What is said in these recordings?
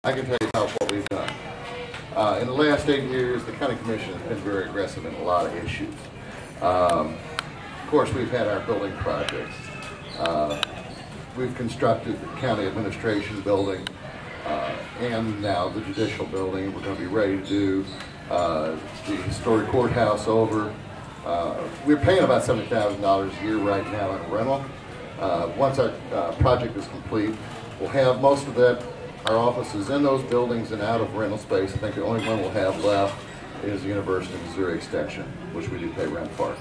I can tell you about what we've done. In the last 8 years, the County Commission has been very aggressive in a lot of issues. Of course, we've had our building projects. We've constructed the county administration building and now the judicial building. We're going to be ready to do the historic courthouse over. We're paying about $70,000 a year right now in rental. Once our project is complete, we'll have most of that, our offices in those buildings and out of rental space. I think the only one we'll have left is the University of Missouri Extension, which we do pay rent for.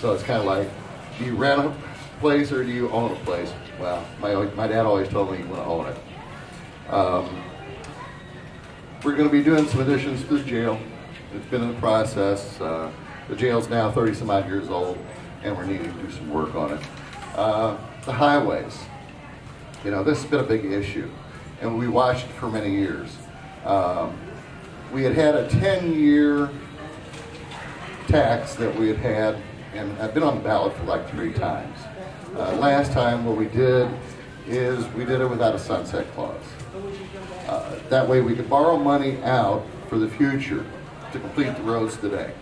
So it's kind of like, do you rent a place or do you own a place? Well, my dad always told me you want to own it. We're going to be doing some additions to the jail. It's been in the process. The jail's now 30 some odd years old, and we're needing to do some work on it. The highways, you know, this has been a big issue, and we watched it for many years. We had a 10-year tax that we had, and I've been on the ballot for like 3 times. Last time what we did is we did it without a sunset clause. That way we could borrow money out for the future to complete the roads today.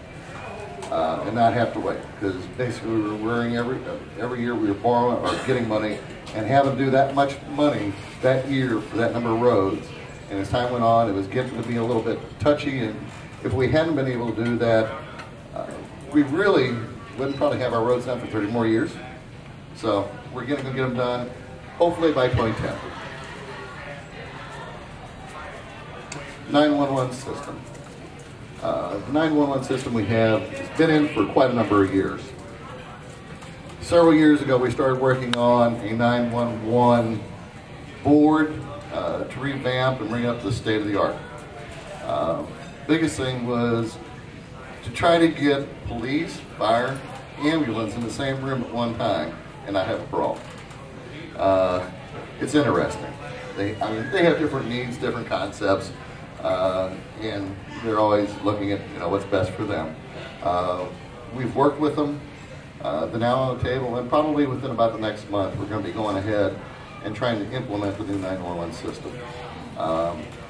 And not have to wait, because basically we were worrying every year we were borrowing or getting money and having to do that much money that year for that number of roads. And as time went on, it was getting to be a little bit touchy, and if we hadn't been able to do that, we really wouldn't probably have our roads done for 30 more years. So we're going to get them done, hopefully by 2010. 911 system. The 911 system we have has been in for quite a number of years. Several years ago, we started working on a 911 board to revamp and bring up to the state of the art. Biggest thing was to try to get police, fire, ambulance in the same room at one time and not have a brawl. It's interesting. They have different needs, different concepts. And they're always looking at, you know, what's best for them. We've worked with them. They're now on the table, and probably within about the next month, we're going to be going ahead and trying to implement the new 911 system.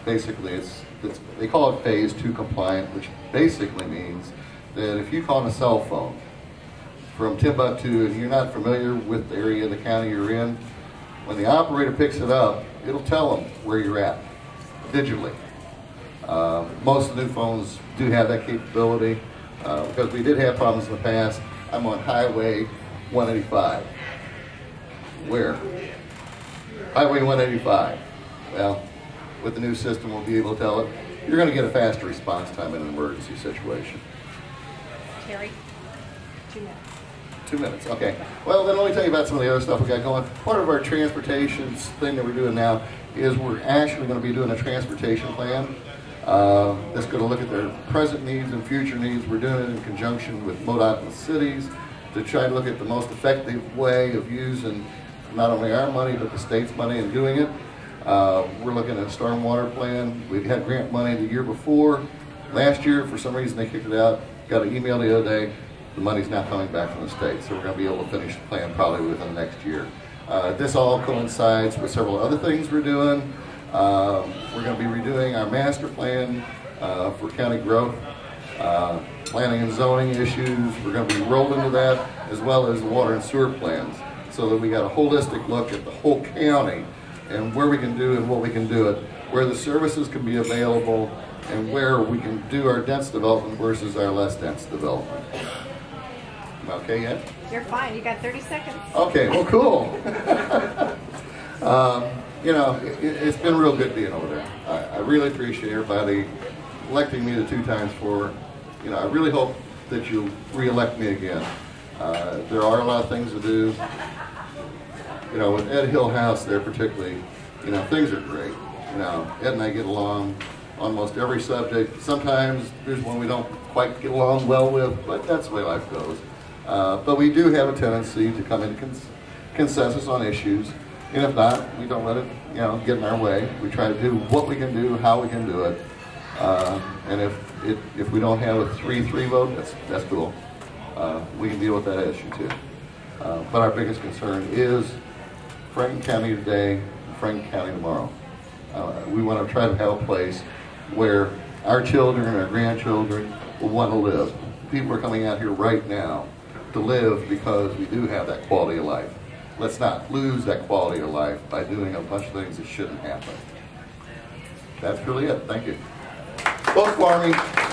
Basically, they call it Phase 2 compliant, which basically means that if you call on a cell phone from Timbuktu and you're not familiar with the area of the county you're in, when the operator picks it up, it'll tell them where you're at digitally. Most of the new phones do have that capability because we did have problems in the past. I'm on Highway 185. Where? Highway 185. Well, with the new system, we'll be able to tell it. You're going to get a faster response time in an emergency situation. Terry, 2 minutes. 2 minutes, okay. Well, then let me tell you about some of the other stuff we got going. Part of our transportation thing that we're doing now is we're actually going to be doing a transportation plan. That's going to look at their present needs and future needs. We're doing it in conjunction with MoDOT and cities to try to look at the most effective way of using not only our money but the state's money in doing it. We're looking at a stormwater plan. We've had grant money the year before. Last year, for some reason, they kicked it out. Got an email the other day. The money's not coming back from the state, so we're going to be able to finish the plan probably within the next year. This all coincides with several other things we're doing. We're going to be redoing our master plan for county growth, planning and zoning issues. We're going to be rolled into that, as well as the water and sewer plans, so that we got a holistic look at the whole county and where we can do and what we can do it, where the services can be available, and where we can do our dense development versus our less dense development. Am I okay yet? You're fine. You got 30 seconds. Okay, well, cool. You know, it's been real good being over there. I really appreciate everybody electing me the 2 times for. You know, I really hope that you re-elect me again. There are a lot of things to do. You know, with Ed Hillhouse there particularly, you know, things are great. You know, Ed and I get along almost every subject. Sometimes there's one we don't quite get along well with, but that's the way life goes. But we do have a tendency to come into consensus on issues, and if not, we don't let it, you know, get in our way. We try to do what we can do, how we can do it, and if we don't have a 3-3 vote, that's cool. We can deal with that issue too. But our biggest concern is Franklin County today, Franklin County tomorrow. We want to try to have a place where our children and our grandchildren will want to live. People are coming out here right now to live because we do have that quality of life. Let's not lose that quality of life by doing a bunch of things that shouldn't happen. That's really it. Thank you. Vote for me.